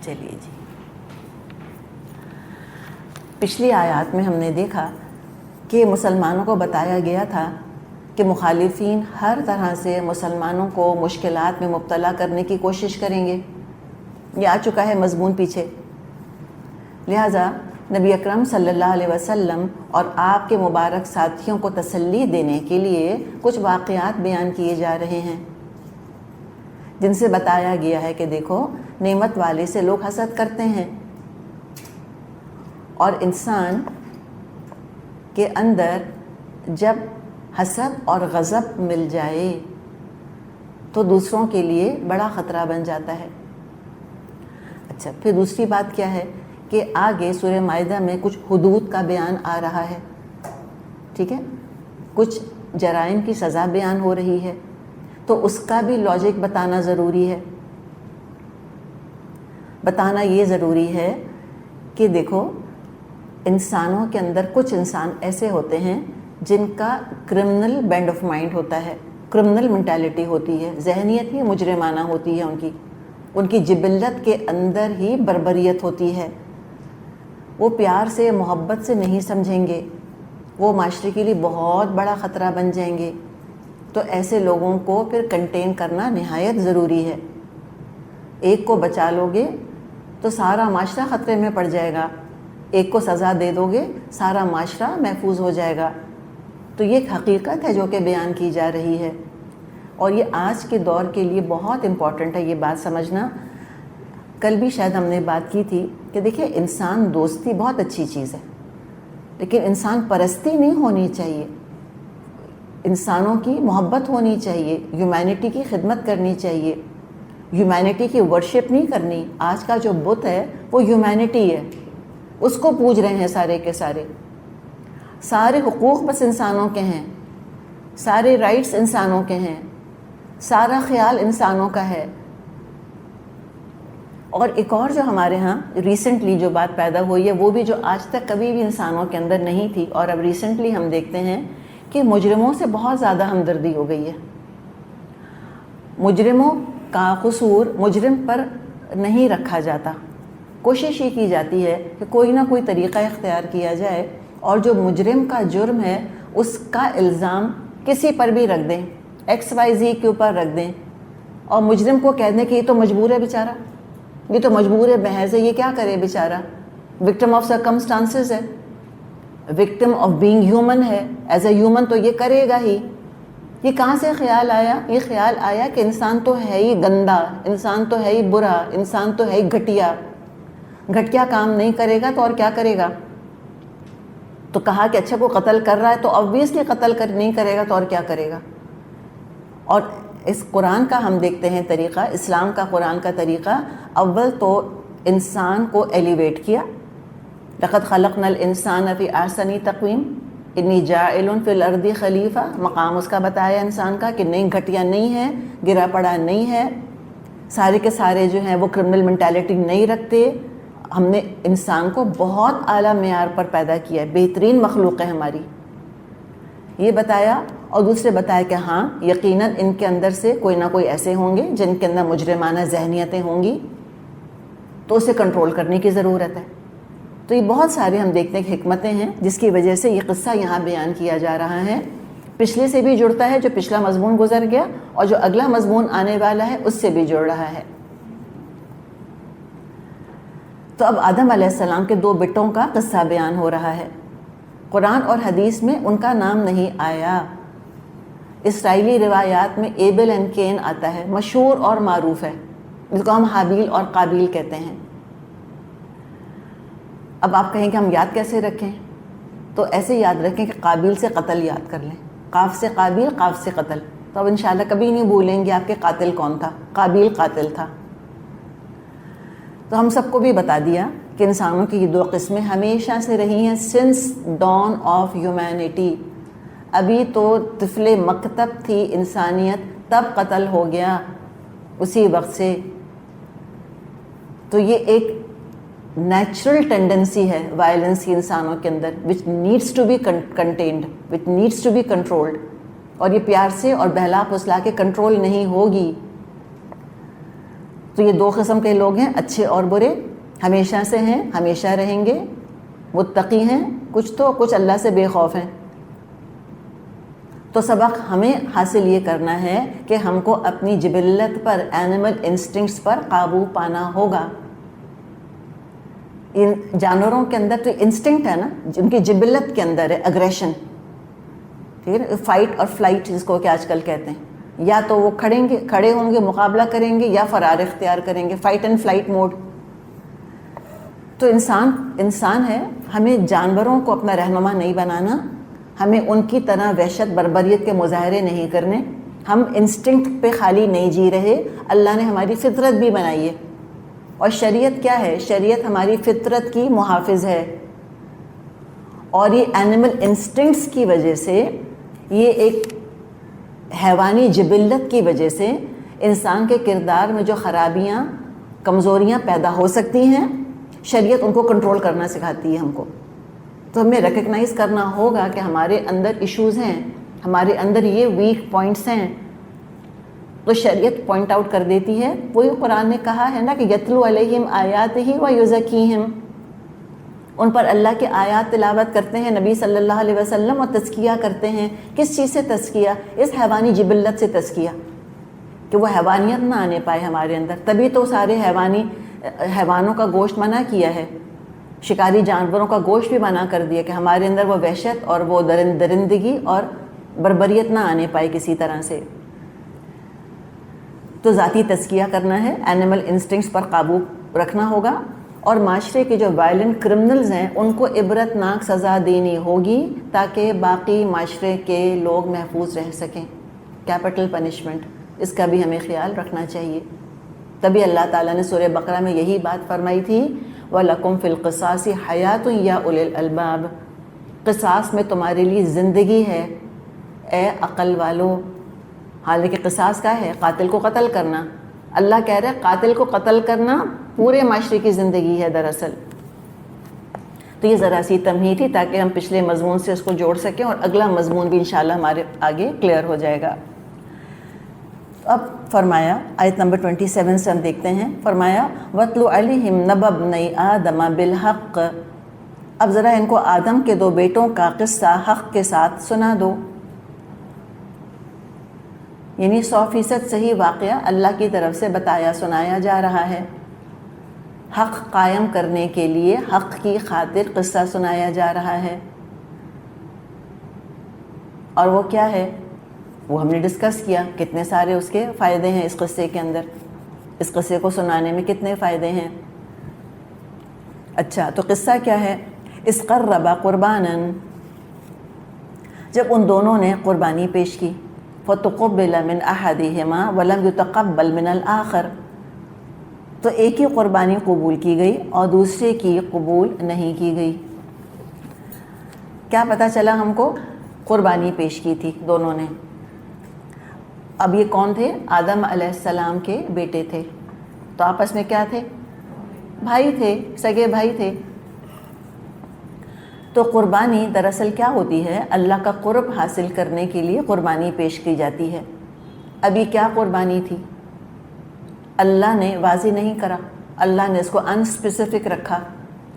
چلیے جی، پچھلی آیات میں ہم نے دیکھا کہ مسلمانوں کو بتایا گیا تھا کہ مخالفین ہر طرح سے مسلمانوں کو مشکلات میں مبتلا کرنے کی کوشش کریں گے. یہ آ چکا ہے مضمون پیچھے. لہٰذا نبی اکرم صلی اللہ علیہ وسلم اور آپ کے مبارک ساتھیوں کو تسلی دینے کے لیے کچھ واقعات بیان کیے جا رہے ہیں، جن سے بتایا گیا ہے کہ دیکھو نعمت والے سے لوگ حسد کرتے ہیں، اور انسان کے اندر جب حسد اور غضب مل جائے تو دوسروں کے لیے بڑا خطرہ بن جاتا ہے. اچھا، پھر دوسری بات کیا ہے کہ آگے سورہ مائدہ میں کچھ حدود کا بیان آ رہا ہے، ٹھیک ہے، کچھ جرائم کی سزا بیان ہو رہی ہے، تو اس کا بھی لاجک بتانا ضروری ہے. بتانا یہ ضروری ہے کہ دیکھو انسانوں کے اندر کچھ انسان ایسے ہوتے ہیں جن کا کرمنل بینڈ آف مائنڈ ہوتا ہے، کرمنل مینٹیلٹی ہوتی ہے، ذہنیت ہی مجرمانہ ہوتی ہے، ان کی جبلت کے اندر ہی بربریت ہوتی ہے. وہ پیار سے محبت سے نہیں سمجھیں گے، وہ معاشرے کے لیے بہت بڑا خطرہ بن جائیں گے. تو ایسے لوگوں کو پھر کنٹین کرنا نہایت ضروری ہے. ایک کو بچا لو گے تو سارا معاشرہ خطرے میں پڑ جائے گا، ایک کو سزا دے دو گے سارا معاشرہ محفوظ ہو جائے گا. تو یہ ایک حقیقت ہے جو کہ بیان کی جا رہی ہے، اور یہ آج کے دور کے لیے بہت امپورٹنٹ ہے یہ بات سمجھنا. کل بھی شاید ہم نے بات کی تھی کہ دیکھیں انسان دوستی بہت اچھی چیز ہے، لیکن انسان پرستی نہیں ہونی چاہیے. انسانوں کی محبت ہونی چاہیے، ہیومینٹی کی خدمت کرنی چاہیے، ہیومینٹی کی ورشپ نہیں کرنی. آج کا جو بت ہے وہ ہیومینٹی ہے، اس کو پوج رہے ہیں سارے کے سارے. سارے حقوق بس انسانوں کے ہیں، سارے رائٹس انسانوں کے ہیں، سارا خیال انسانوں کا ہے. اور ایک اور جو ہمارے ہاں ریسنٹلی جو بات پیدا ہوئی ہے، وہ بھی جو آج تک کبھی بھی انسانوں کے اندر نہیں تھی، اور اب ریسنٹلی ہم دیکھتے ہیں کہ مجرموں سے بہت زیادہ ہمدردی ہو گئی ہے. مجرموں کا قصور مجرم پر نہیں رکھا جاتا، کوشش یہ کی جاتی ہے کہ کوئی نہ کوئی طریقہ اختیار کیا جائے اور جو مجرم کا جرم ہے اس کا الزام کسی پر بھی رکھ دیں، XYZ کے اوپر رکھ دیں، اور مجرم کو کہہ دیں کہ یہ تو مجبور ہے بیچارہ، یہ تو مجبور ہے، محض ہے، یہ کیا کرے بیچارہ، وکٹم آف سرکمسٹانسز ہے، وکٹم آف بینگ ہیومن ہے، ایز اے ہیومن تو یہ کرے گا ہی. یہ کہاں سے خیال آیا؟ یہ خیال آیا کہ انسان تو ہے ہی گندا، انسان تو ہے ہی برا، انسان تو ہے ہی گھٹیا، گھٹیا کام نہیں کرے گا تو اور کیا کرے گا. تو کہا کہ اچھا کو قتل کر رہا ہے تو آبویسلی قتل نہیں کرے گا تو اور کیا کرے گا. اور اس قرآن کا ہم دیکھتے ہیں طریقہ، اسلام کا قرآن کا طریقہ، اول تو انسان کو ایلیویٹ کیا، لقد خلقنا الانسان فی احسن تقویم انی جاعل فی الارض خلیفہ، مقام اس کا بتایا انسان کا کہ نہیں گھٹیا نہیں ہے، گرا پڑا نہیں ہے، سارے کے سارے جو ہیں وہ کرمنل مینٹیلٹی نہیں رکھتے. ہم نے انسان کو بہت اعلیٰ معیار پر پیدا کیا ہے، بہترین مخلوق ہے ہماری، یہ بتایا. اور دوسرے بتایا کہ ہاں یقیناً ان کے اندر سے کوئی نہ کوئی ایسے ہوں گے جن کے اندر مجرمانہ ذہنیتیں ہوں گی، تو اسے کنٹرول کرنے کی ضرورت ہے. تو یہ بہت سارے ہم دیکھتے ہیں کہ حکمتیں ہیں جس کی وجہ سے یہ قصہ یہاں بیان کیا جا رہا ہے. پچھلے سے بھی جڑتا ہے، جو پچھلا مضمون گزر گیا، اور جو اگلا مضمون آنے والا ہے اس سے بھی جڑ رہا ہے. تو اب آدم علیہ السلام کے 2 بیٹوں کا قصہ بیان ہو رہا ہے. قرآن اور حدیث میں ان کا نام نہیں آیا. اسرائیلی روایات میں ایبل اینڈ کین آتا ہے، مشہور اور معروف ہے، جس کو ہم حابیل اور قابیل کہتے ہیں. اب آپ کہیں کہ ہم یاد کیسے رکھیں؟ تو ایسے یاد رکھیں کہ قابیل سے قتل یاد کر لیں، قاف سے قابیل، قاف سے قتل، تو اب انشاءاللہ کبھی نہیں بھولیں گے آپ کے قاتل کون تھا. قابیل قاتل تھا. تو ہم سب کو بھی بتا دیا کہ انسانوں کی یہ 2 قسمیں ہمیشہ سے رہی ہیں، سنس ڈان آف ہیومینٹی. ابھی تو طفل مکتب تھی انسانیت، تب قتل ہو گیا اسی وقت سے. تو یہ ایک نیچرل ٹینڈنسی ہے وائلنس کی انسانوں کے اندر، which needs to be contained, which needs to be controlled. اور یہ پیار سے اور بہلا پھسلا کے کنٹرول نہیں ہوگی. تو یہ 2 قسم کے لوگ ہیں، اچھے اور برے، ہمیشہ سے ہیں، ہمیشہ رہیں گے، متقی ہیں کچھ تو، کچھ اللہ سے بے خوف ہیں۔ تو سبق ہمیں حاصل یہ کرنا ہے کہ ہم کو اپنی جبلت پر، اینیمل انسٹنکٹس پر قابو پانا ہوگا۔ ان جانوروں کے اندر تو انسٹنکٹ ہے نا، ان کی جبلت کے اندر ہے اگریشن، ٹھیک ہے، فائٹ اور فلائٹ جس کو کہ آج کل کہتے ہیں، یا تو وہ کھڑے ہوں گے، مقابلہ کریں گے، یا فرار اختیار کریں گے، فائٹ اینڈ فلائٹ موڈ۔ تو انسان ہے، ہمیں جانوروں کو اپنا رہنما نہیں بنانا، ہمیں ان کی طرح وحشت بربریت کے مظاہرے نہیں کرنے، ہم انسٹنکٹ پہ خالی نہیں جی رہے۔ اللہ نے ہماری فطرت بھی بنائی ہے، اور شریعت کیا ہے؟ شریعت ہماری فطرت کی محافظ ہے، اور یہ اینیمل انسٹنکٹس کی وجہ سے، یہ ایک حیوانی جبلت کی وجہ سے انسان کے کردار میں جو خرابیاں، کمزوریاں پیدا ہو سکتی ہیں، شریعت ان کو کنٹرول کرنا سکھاتی ہے ہم کو۔ تو ہمیں ریکگنائز کرنا ہوگا کہ ہمارے اندر ایشوز ہیں، ہمارے اندر یہ ویک پوائنٹس ہیں، تو شریعت پوائنٹ آؤٹ کر دیتی ہے۔ وہی قرآن نے کہا ہے نا کہ یتلو علیہم آیاتہ و یزکیہم، ان پر اللہ کے آیات تلاوت کرتے ہیں نبی صلی اللہ علیہ وسلم، اور تزکیہ کرتے ہیں۔ کس چیز سے تزکیہ؟ اس حیوانی جبلت سے تزکیہ، کہ وہ حیوانیت نہ آنے پائے ہمارے اندر۔ تبھی تو سارے حیوانوں کا گوشت منع کیا ہے، شکاری جانوروں کا گوشت بھی منع کر دیا، کہ ہمارے اندر وہ وحشت اور وہ درندگی اور بربریت نہ آنے پائے کسی طرح سے۔ تو ذاتی تزکیہ کرنا ہے، اینیمل انسٹنکٹس پر قابو رکھنا ہوگا، اور معاشرے کے جو وائلنٹ کرمنلز ہیں ان کو عبرت ناک سزا دینی ہوگی تاکہ باقی معاشرے کے لوگ محفوظ رہ سکیں۔ کیپٹل پنشمنٹ، اس کا بھی ہمیں خیال رکھنا چاہیے۔ تبھی اللہ تعالیٰ نے سورہ بقرہ میں یہی بات فرمائی تھی، وَلَكُمْ فِي الْقِصَاصِ حَيَاةٌ يَا أُولِي الْأَلْبَابِ، قصاص میں تمہارے لیے زندگی ہے اے عقل والو۔ حالانکہ قصاص کا ہے؟ قاتل کو قتل کرنا۔ اللہ کہہ رہے ہیں قاتل کو قتل کرنا پورے معاشرے کی زندگی ہے دراصل۔ تو یہ ذرا سی تمہید تھی تاکہ ہم پچھلے مضمون سے اس کو جوڑ سکیں، اور اگلا مضمون بھی انشاءاللہ ہمارے آگے کلیئر ہو جائے گا۔ اب فرمایا آیت نمبر 27 سے ہم دیکھتے ہیں، فرمایا وَاتْلُ عَلَيْهِمْ نَبَأَ ابْنَيْ آدَمَ بِالْحَقِّ، اب ذرا ان کو آدم کے 2 بیٹوں کا قصہ حق کے ساتھ سنا دو، یعنی 100% صحیح واقعہ اللہ کی طرف سے بتایا سنایا جا رہا ہے۔ حق قائم کرنے کے لیے، حق کی خاطر قصہ سنایا جا رہا ہے، اور وہ کیا ہے؟ وہ ہم نے ڈسکس کیا، کتنے سارے اس کے فائدے ہیں اس قصے کے اندر، اس قصے کو سنانے میں کتنے فائدے ہیں۔ اچھا، تو قصہ کیا ہے؟ اذ قربا قربانا، جب ان دونوں نے قربانی پیش کی، فتقبل من احدہما ولم یتقبل من الآخر، تو ایک ہی قربانی قبول کی گئی اور دوسرے کی قبول نہیں کی گئی۔ کیا پتہ چلا ہم کو؟ قربانی پیش کی تھی دونوں نے۔ اب یہ کون تھے؟ آدم علیہ السلام کے بیٹے تھے، تو آپس میں کیا تھے؟ بھائی تھے، سگے بھائی تھے۔ تو قربانی دراصل کیا ہوتی ہے؟ اللہ کا قرب حاصل کرنے کے لیے قربانی پیش کی جاتی ہے۔ ابھی کیا قربانی تھی؟ اللہ نے واضح نہیں کرا، اللہ نے اس کو انسپیسیفک رکھا،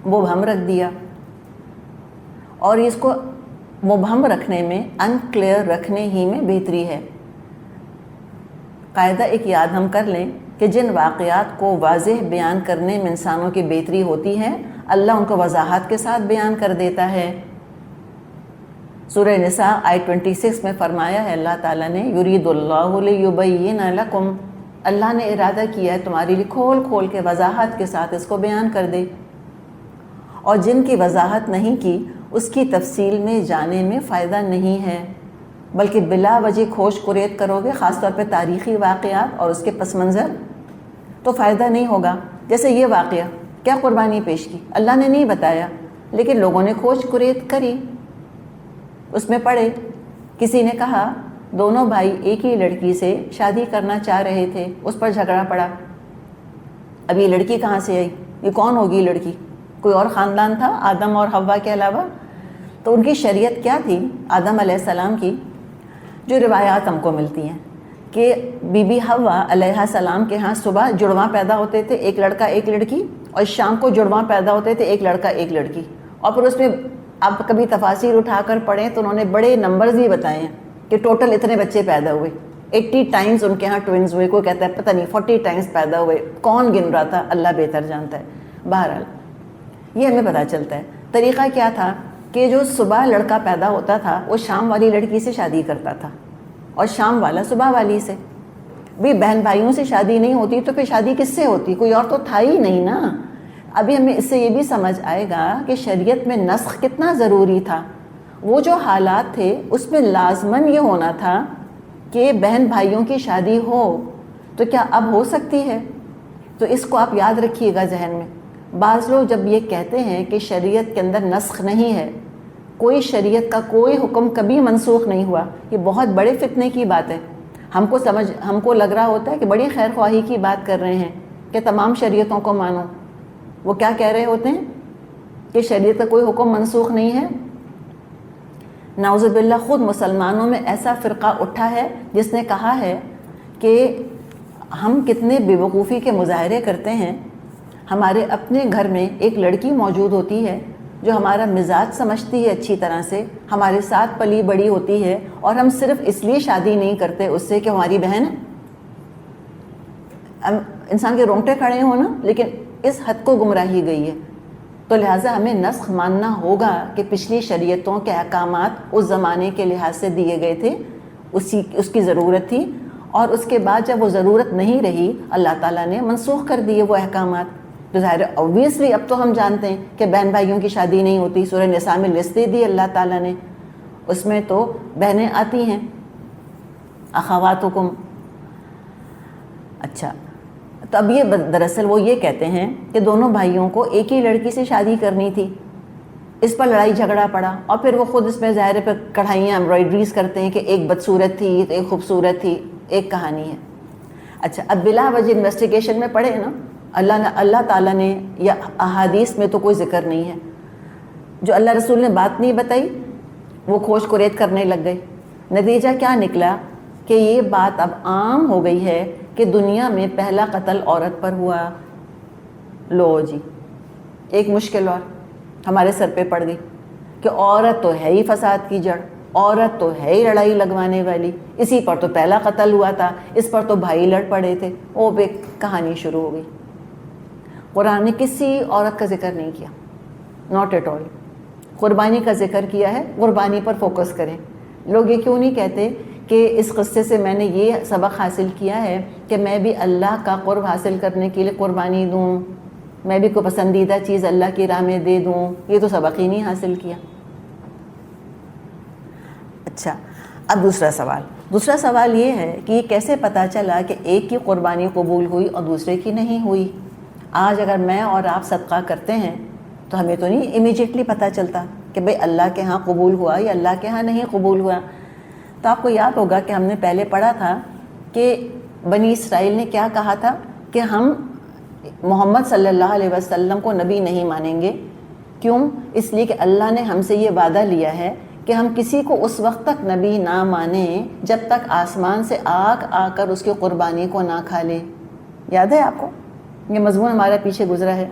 مبہم رکھ دیا، اور اس کو مبہم رکھنے میں، ان کلیئر رکھنے ہی میں بہتری ہے۔ قاعدہ ایک یاد ہم کر لیں کہ جن واقعات کو واضح بیان کرنے میں انسانوں کی بہتری ہوتی ہے، اللہ ان کو وضاحت کے ساتھ بیان کر دیتا ہے۔ سورہ نساء آیت 26 میں فرمایا ہے اللہ تعالیٰ نے، یرید اللہ لیبین لکم، اللہ نے ارادہ کیا ہے تمہارے لیے کھول کھول کے وضاحت کے ساتھ اس کو بیان کر دے، اور جن کی وضاحت نہیں کی اس کی تفصیل میں جانے میں فائدہ نہیں ہے، بلکہ بلا وجہ کھوج کریت کرو گے، خاص طور پہ تاریخی واقعات اور اس کے پس منظر، تو فائدہ نہیں ہوگا۔ جیسے یہ واقعہ، کیا قربانی پیش کی؟ اللہ نے نہیں بتایا، لیکن لوگوں نے کھوج کریت کری، اس میں پڑھے، کسی نے کہا دونوں بھائی ایک ہی لڑکی سے شادی کرنا چاہ رہے تھے، اس پر جھگڑا پڑا، اب یہ لڑکی کہاں سے آئی؟ یہ کون ہوگی لڑکی؟ کوئی اور خاندان تھا آدم اور حوا کے علاوہ؟ تو ان کی شریعت کیا تھی آدم علیہ السلام کی؟ جو روایات ہم کو ملتی ہیں کہ بی بی حوا علیہ السلام کے ہاں صبح جڑواں پیدا ہوتے تھے، ایک لڑکا ایک لڑکی، اور شام کو جڑواں پیدا ہوتے تھے، ایک لڑکا ایک لڑکی. اور پھر اس میں آپ کبھی تفاسیر اٹھا کر پڑھیں تو انہوں نے بڑے نمبرز بھی بتائے ہیں کہ ٹوٹل اتنے بچے پیدا ہوئے. 80 ٹائمز ان کے ہاں ٹوئنز ہوئے، کوئی کہتا ہے پتہ نہیں 40 ٹائمز پیدا ہوئے، کون گن رہا تھا، اللہ بہتر جانتا ہے. بہرحال یہ ہمیں پتہ چلتا ہے. طریقہ کیا تھا کہ جو صبح لڑکا پیدا ہوتا تھا وہ شام والی لڑکی سے شادی کرتا تھا، اور شام والا صبح والی سے. بھی بہن بھائیوں سے شادی نہیں ہوتی تو پھر شادی کس سے ہوتی؟ کوئی اور تو تھا ہی نہیں نا. ابھی ہمیں اس سے یہ بھی سمجھ آئے گا کہ شریعت میں نسخ کتنا ضروری تھا. وہ جو حالات تھے اس میں لازماً یہ ہونا تھا کہ بہن بھائیوں کی شادی ہو، تو کیا اب ہو سکتی ہے؟ تو اس کو آپ یاد رکھیے گا ذہن میں. بعض لوگ جب یہ کہتے ہیں کہ شریعت کے اندر نسخ نہیں ہے، کوئی شریعت کا کوئی حکم کبھی منسوخ نہیں ہوا، یہ بہت بڑے فتنے کی بات ہے. ہم کو لگ رہا ہوتا ہے کہ بڑی خیر خواہی کی بات کر رہے ہیں کہ تمام شریعتوں کو مانو. وہ کیا کہہ رہے ہوتے ہیں کہ شریعت کا کوئی حکم منسوخ نہیں ہے. نعوذ باللہ خود مسلمانوں میں ایسا فرقہ اٹھا ہے جس نے کہا ہے کہ ہم کتنے بے وقوفی کے مظاہرے کرتے ہیں. ہمارے اپنے گھر میں ایک لڑکی موجود ہوتی ہے جو ہمارا مزاج سمجھتی ہے اچھی طرح سے، ہمارے ساتھ پلی بڑی ہوتی ہے، اور ہم صرف اس لیے شادی نہیں کرتے اس سے کہ ہماری بہن ہے. انسان کے رونگٹے کھڑے ہوں نا، لیکن اس حد کو گمراہی گئی ہے. تو لہٰذا ہمیں نسخ ماننا ہوگا کہ پچھلی شریعتوں کے احکامات اس زمانے کے لحاظ سے دیے گئے تھے، اس کی ضرورت تھی، اور اس کے بعد جب وہ ضرورت نہیں رہی اللہ تعالیٰ نے منسوخ کر دیے وہ احکامات. تو ظاہر اوبویسلی اب تو ہم جانتے ہیں کہ بہن بھائیوں کی شادی نہیں ہوتی. سورہ نساء میں لسٹ دے دی اللہ تعالیٰ نے، اس میں تو بہنیں آتی ہیں، اخواتکم. اچھا، تو اب یہ دراصل وہ یہ کہتے ہیں کہ دونوں بھائیوں کو ایک ہی لڑکی سے شادی کرنی تھی. اس پر لڑائی جھگڑا پڑا، اور پھر وہ خود اس میں ظاہر پہ کڑھائیاں ایمبرائڈریز کرتے ہیں کہ ایک بدصورت تھی تو ایک خوبصورت تھی، ایک کہانی ہے. اچھا، اب بلا وجہ انویسٹیگیشن میں پڑھے نا، اللہ تعالیٰ نے یا احادیث میں تو کوئی ذکر نہیں ہے. جو اللہ رسول نے بات نہیں بتائی وہ کھوج کوریت کرنے لگ گئے. نتیجہ کیا نکلا کہ یہ بات اب عام ہو گئی ہے کہ دنیا میں پہلا قتل عورت پر ہوا. لو جی، ایک مشکل اور ہمارے سر پہ پڑ گئی کہ عورت تو ہے ہی فساد کی جڑ، عورت تو ہے ہی لڑائی لگوانے والی. اسی پر تو پہلا قتل ہوا تھا، اس پر تو بھائی لڑ پڑے تھے. وہ بے کہانی شروع ہو گئی. قرآن نے کسی عورت کا ذکر نہیں کیا، ناٹ ایٹ آل. قربانی کا ذکر کیا ہے، قربانی پر فوکس کریں. لوگ یہ کیوں نہیں کہتے کہ اس قصے سے میں نے یہ سبق حاصل کیا ہے کہ میں بھی اللہ کا قرب حاصل کرنے کے لیے قربانی دوں، میں بھی کوئی پسندیدہ چیز اللہ کی راہ میں دے دوں؟ یہ تو سبق ہی نہیں حاصل کیا. اچھا، اب دوسرا سوال یہ ہے کہ یہ کیسے پتہ چلا کہ ایک کی قربانی قبول ہوئی اور دوسرے کی نہیں ہوئی؟ آج اگر میں اور آپ صدقہ کرتے ہیں تو ہمیں تو نہیں امیجیٹلی پتہ چلتا کہ بھئی اللہ کے ہاں قبول ہوا یا اللہ کے ہاں نہیں قبول ہوا. تو آپ کو یاد ہوگا کہ ہم نے پہلے پڑھا تھا کہ بنی اسرائیل نے کیا کہا تھا کہ ہم محمد صلی اللہ علیہ وسلم کو نبی نہیں مانیں گے. کیوں؟ اس لیے کہ اللہ نے ہم سے یہ وعدہ لیا ہے کہ ہم کسی کو اس وقت تک نبی نہ مانیں جب تک آسمان سے آگ آ کر اس کی قربانی کو نہ کھا لے. یاد ہے آپ کو؟ یہ مضمون ہمارے پیچھے گزرا ہے.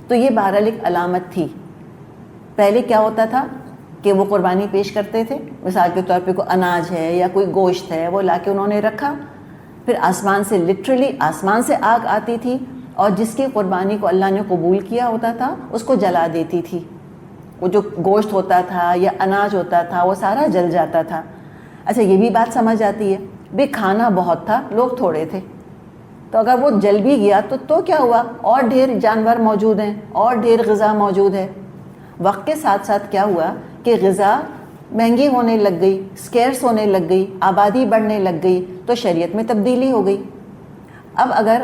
تو یہ بہرحال ایک علامت تھی. پہلے کیا ہوتا تھا کہ وہ قربانی پیش کرتے تھے، مثال کے طور پہ کوئی اناج ہے یا کوئی گوشت ہے، وہ لا کے انہوں نے رکھا، پھر آسمان سے لٹرلی آسمان سے آگ آتی تھی اور جس کی قربانی کو اللہ نے قبول کیا ہوتا تھا اس کو جلا دیتی تھی. وہ جو گوشت ہوتا تھا یا اناج ہوتا تھا وہ سارا جل جاتا تھا. اچھا، یہ بھی بات سمجھ آتی ہے، بھئی کھانا بہت تھا، لوگ تھوڑے تھے، تو اگر وہ جل بھی گیا تو کیا ہوا؟ اور ڈھیر جانور موجود ہیں، اور ڈھیر غذا موجود ہے. وقت کے ساتھ ساتھ کیا ہوا کہ غذا مہنگی ہونے لگ گئی، سکیرس ہونے لگ گئی، آبادی بڑھنے لگ گئی، تو شریعت میں تبدیلی ہو گئی. اب اگر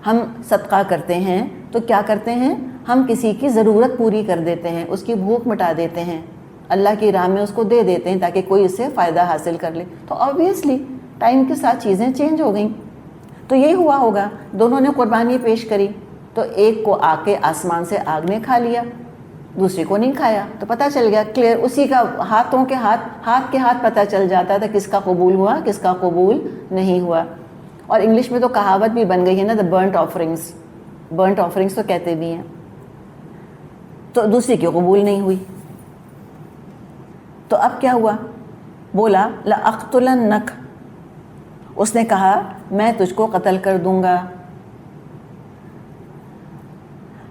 ہم صدقہ کرتے ہیں تو کیا کرتے ہیں؟ ہم کسی کی ضرورت پوری کر دیتے ہیں، اس کی بھوک مٹا دیتے ہیں، اللہ کی راہ میں اس کو دے دیتے ہیں تاکہ کوئی اس سے فائدہ حاصل کر لے. تو آبویسلی ٹائم کے ساتھ چیزیں چینج ہو گئیں. تو یہی ہوا ہوگا، دونوں نے قربانی پیش کری تو ایک کو آ کے آسمان سے آگ نے کھا لیا، دوسری کو نہیں کھایا تو پتہ چل گیا کلیئر، اسی کا ہاتھ کے ہاتھ پتہ چل جاتا تھا کس کا قبول ہوا کس کا قبول نہیں ہوا. اور انگلش میں تو کہاوت بھی بن گئی ہے نا، دا برنٹ آفرنگس تو کہتے بھی ہیں. تو دوسری کی قبول نہیں ہوئی تو اب کیا ہوا؟ بولا لأقتلنک، اس نے کہا میں تجھ کو قتل کر دوں گا.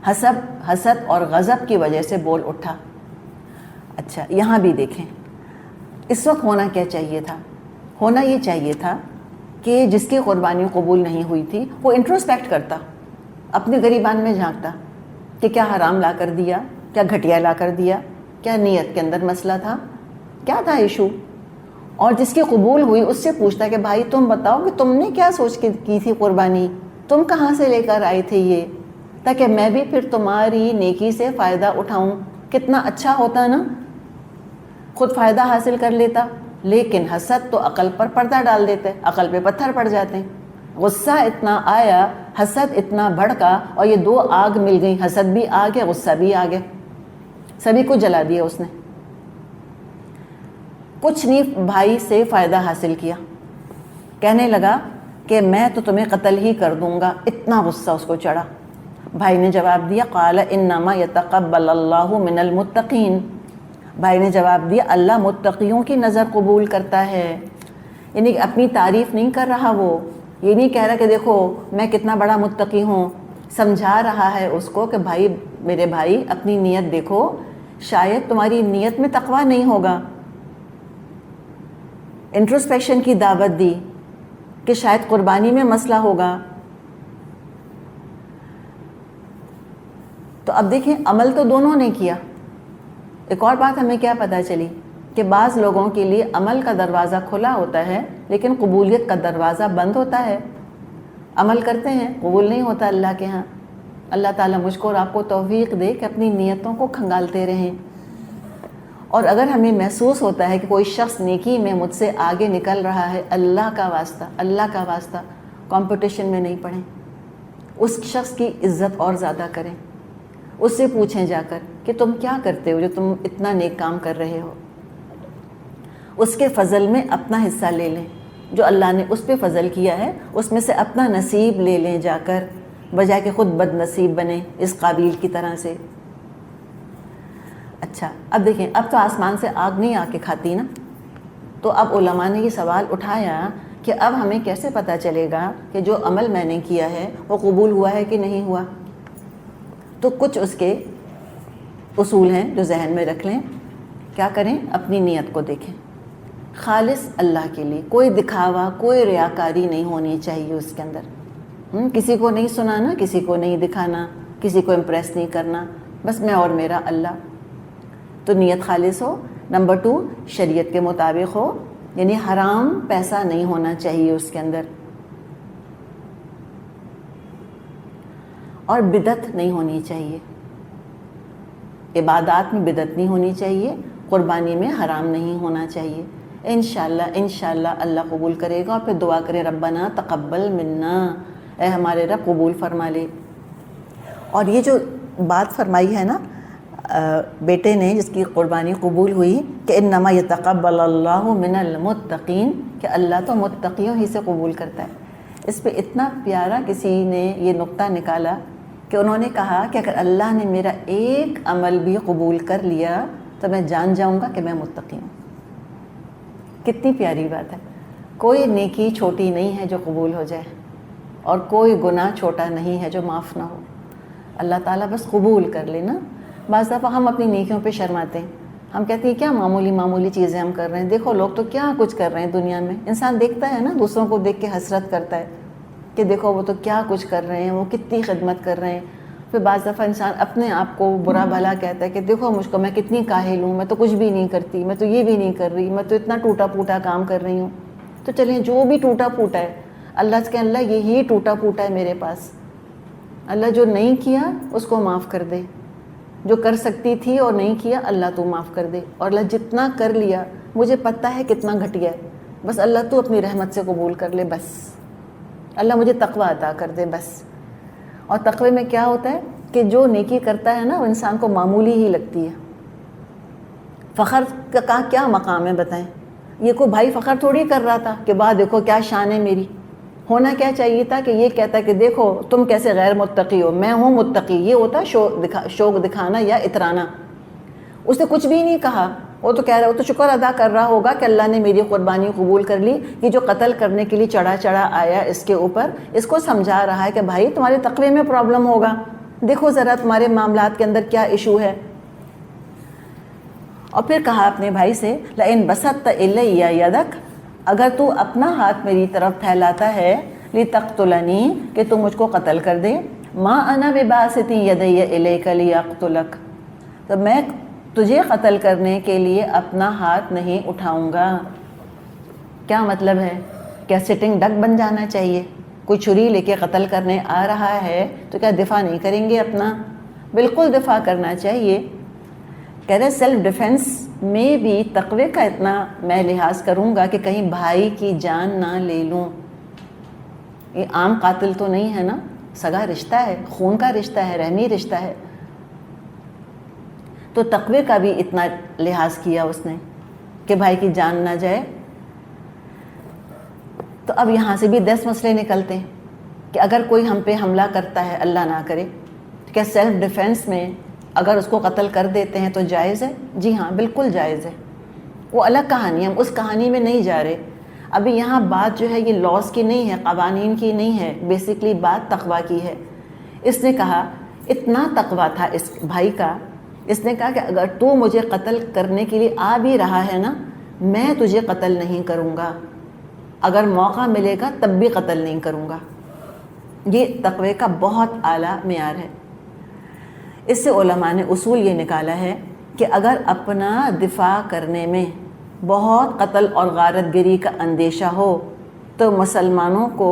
حسد اور غضب کی وجہ سے بول اٹھا. اچھا یہاں بھی دیکھیں اس وقت ہونا کیا چاہیے تھا؟ ہونا یہ چاہیے تھا کہ جس کی قربانی قبول نہیں ہوئی تھی وہ انٹروسپیکٹ کرتا، اپنے گریبان میں جھانکتا کہ کیا حرام لا کر دیا، کیا گھٹیا لا کر دیا، کیا نیت کے اندر مسئلہ تھا، کیا تھا ایشو. اور جس کی قبول ہوئی اس سے پوچھتا کہ بھائی تم بتاؤ کہ تم نے کیا سوچ کے کی تھی قربانی، تم کہاں سے لے کر آئے تھے یہ، تاکہ میں بھی پھر تمہاری نیکی سے فائدہ اٹھاؤں. کتنا اچھا ہوتا نا، خود فائدہ حاصل کر لیتا. لیکن حسد تو عقل پر پردہ ڈال دیتے، عقل پہ پتھر پڑ جاتے ہیں. غصہ اتنا آیا، حسد اتنا بھڑکا، اور یہ دو آگ مل گئی، حسد بھی آ گیا غصہ بھی آ گیا، سبھی کو جلا دیا اس نے. کچھ نہیں بھائی سے فائدہ حاصل کیا، کہنے لگا کہ میں تو تمہیں قتل ہی کر دوں گا. اتنا غصہ اس کو چڑھا. بھائی نے جواب دیا قال انما یتقبل اللہ من المتقین، بھائی نے جواب دیا اللہ متقیوں کی نظر قبول کرتا ہے. یعنی اپنی تعریف نہیں کر رہا، وہ یہ نہیں کہہ رہا کہ دیکھو میں کتنا بڑا متقی ہوں، سمجھا رہا ہے اس کو کہ بھائی میرے بھائی اپنی نیت دیکھو، شاید تمہاری نیت میں تقویٰ نہیں ہوگا. انٹروسپیکشن کی دعوت دی کہ شاید قربانی میں مسئلہ ہوگا. تو اب دیکھیں عمل تو دونوں نے کیا. ایک اور بات ہمیں کیا پتہ چلی کہ بعض لوگوں کے لیے عمل کا دروازہ کھلا ہوتا ہے لیکن قبولیت کا دروازہ بند ہوتا ہے. عمل کرتے ہیں قبول نہیں ہوتا اللہ کے ہاں. اللہ تعالیٰ مجھ کو اور آپ کو توفیق دے کہ اپنی نیتوں کو کھنگالتے رہیں. اور اگر ہمیں محسوس ہوتا ہے کہ کوئی شخص نیکی میں مجھ سے آگے نکل رہا ہے، اللہ کا واسطہ کمپٹیشن میں نہیں پڑیں، اس شخص کی عزت اور زیادہ کریں. اس سے پوچھیں جا کر کہ تم کیا کرتے ہو جو تم اتنا نیک کام کر رہے ہو. اس کے فضل میں اپنا حصہ لے لیں، جو اللہ نے اس پہ فضل کیا ہے اس میں سے اپنا نصیب لے لیں جا کر، بجائے کہ خود بد نصیب بنیں اس قابیل کی طرح سے. اچھا اب دیکھیں اب تو آسمان سے آگ نہیں آ کے کھاتی نا. تو اب علماء نے یہ سوال اٹھایا کہ اب ہمیں کیسے پتہ چلے گا کہ جو عمل میں نے کیا ہے وہ قبول ہوا ہے کہ نہیں ہوا. تو کچھ اس کے اصول ہیں جو ذہن میں رکھ لیں. کیا کریں؟ اپنی نیت کو دیکھیں، خالص اللہ کے لیے، کوئی دکھاوا کوئی ریاکاری نہیں ہونی چاہیے اس کے اندر. کسی کو نہیں سنانا، کسی کو نہیں دکھانا، کسی کو امپریس نہیں کرنا، بس میں اور میرا اللہ. تو نیت خالص ہو. نمبر 2 شریعت کے مطابق ہو، یعنی حرام پیسہ نہیں ہونا چاہیے اس کے اندر، اور بدعت نہیں ہونی چاہیے. عبادات میں بدعت نہیں ہونی چاہیے، قربانی میں حرام نہیں ہونا چاہیے. انشاءاللہ اللہ قبول کرے گا. اور پھر دعا کرے ربنا تقبل منا، اے ہمارے رب قبول فرما لے. اور یہ جو بات فرمائی ہے نا بیٹے نے جس کی قربانی قبول ہوئی کہ انما یتقبل اللہ من المتقین، کہ اللہ تو متقیوں ہی سے قبول کرتا ہے. اس پہ اتنا پیارا کسی نے یہ نقطہ نکالا کہ انہوں نے کہا کہ اگر اللہ نے میرا ایک عمل بھی قبول کر لیا تو میں جان جاؤں گا کہ میں متقی ہوں. کتنی پیاری بات ہے. کوئی نیکی چھوٹی نہیں ہے جو قبول ہو جائے، اور کوئی گناہ چھوٹا نہیں ہے جو معاف نہ ہو. اللہ تعالیٰ بس قبول کر لے نا. بعض دفعہ ہم اپنی نیکیوں پہ شرماتے ہیں، ہم کہتے ہیں کیا معمولی چیزیں ہم کر رہے ہیں، دیکھو لوگ تو کیا کچھ کر رہے ہیں دنیا میں. انسان دیکھتا ہے نا، دوسروں کو دیکھ کے حسرت کرتا ہے کہ دیکھو وہ تو کیا کچھ کر رہے ہیں، وہ کتنی خدمت کر رہے ہیں. پھر بعض دفعہ انسان اپنے آپ کو برا بھلا کہتا ہے کہ دیکھو مجھ کو، میں کتنی کاہل ہوں، میں تو کچھ بھی نہیں کرتی، میں تو یہ بھی نہیں کر رہی، میں تو اتنا ٹوٹا پھوٹا کام کر رہی ہوں. تو چلیں جو بھی ٹوٹا پھوٹا ہے اللہ سے کہ اللہ یہی ٹوٹا پھوٹا ہے میرے پاس، اللہ جو نہیں کیا اس کو معاف کر دے، جو کر سکتی تھی اور نہیں کیا اللہ تو معاف کر دے، اور اللہ جتنا کر لیا مجھے پتہ ہے کتنا گھٹیا ہے، بس اللہ تو اپنی رحمت سے قبول کر لے، بس اللہ مجھے تقوی عطا کر دے بس. اور تقوی میں کیا ہوتا ہے کہ جو نیکی کرتا ہے نا وہ انسان کو معمولی ہی لگتی ہے. فخر کا کیا مقام ہے بتائیں؟ یہ کوئی بھائی فخر تھوڑی کر رہا تھا کہ بعد دیکھو کیا شان ہے میری. ہونا کیا چاہیے تھا کہ یہ کہتا کہ دیکھو تم کیسے غیر متقی ہو، میں ہوں متقی. یہ ہوتا شوق دکھانا یا اترانا. اس نے کچھ بھی نہیں کہا. وہ تو کہہ رہا، وہ تو شکر ادا کر رہا ہوگا کہ اللہ نے میری قربانی قبول کر لی. یہ جو قتل کرنے کے لیے چڑھا آیا اس کے اوپر، اس کو سمجھا رہا ہے کہ بھائی تمہارے تقوی میں پرابلم ہوگا، دیکھو ذرا تمہارے معاملات کے اندر کیا ایشو ہے. اور پھر کہا اپنے بھائی سے لئن بسطت الی یدک، اگر تو اپنا ہاتھ میری طرف پھیلاتا ہے لتقتلنی، کہ تو مجھ کو قتل کر دے، ما انا بباسط یدی الیک لیقتلک، تو میں تجھے قتل کرنے کے لیے اپنا ہاتھ نہیں اٹھاؤں گا. کیا مطلب ہے؟ کیا سٹنگ ڈک بن جانا چاہیے؟ کوئی چھری لے کے قتل کرنے آ رہا ہے تو کیا دفاع نہیں کریں گے اپنا؟ بالکل دفاع کرنا چاہیے. کہہ رہے سیلف ڈیفنس میں بھی تقوی کا اتنا میں لحاظ کروں گا کہ کہیں بھائی کی جان نہ لے لوں. یہ عام قاتل تو نہیں ہے نا، سگا رشتہ ہے، خون کا رشتہ ہے، رحمی رشتہ ہے. تو تقوی کا بھی اتنا لحاظ کیا اس نے کہ بھائی کی جان نہ جائے. تو اب یہاں سے بھی 10 مسئلے نکلتے ہیں کہ اگر کوئی ہم پہ حملہ کرتا ہے، اللہ نہ کرے، تو کیا سیلف ڈیفنس میں اگر اس کو قتل کر دیتے ہیں تو جائز ہے؟ جی ہاں، بالکل جائز ہے. وہ الگ کہانی، ہم اس کہانی میں نہیں جا رہے. ابھی یہاں بات جو ہے یہ لاس کی نہیں ہے، قوانین کی نہیں ہے، بیسکلی بات تقویٰ کی ہے. اس نے کہا اتنا تقویٰ تھا اس بھائی کا، اس نے کہا کہ اگر تو مجھے قتل کرنے کے لیے آ بھی رہا ہے نا، میں تجھے قتل نہیں کروں گا، اگر موقع ملے گا تب بھی قتل نہیں کروں گا. یہ تقوی کا بہت اعلیٰ معیار ہے. اس سے علماء نے اصول یہ نکالا ہے کہ اگر اپنا دفاع کرنے میں بہت قتل اور غارت گری کا اندیشہ ہو تو مسلمانوں کو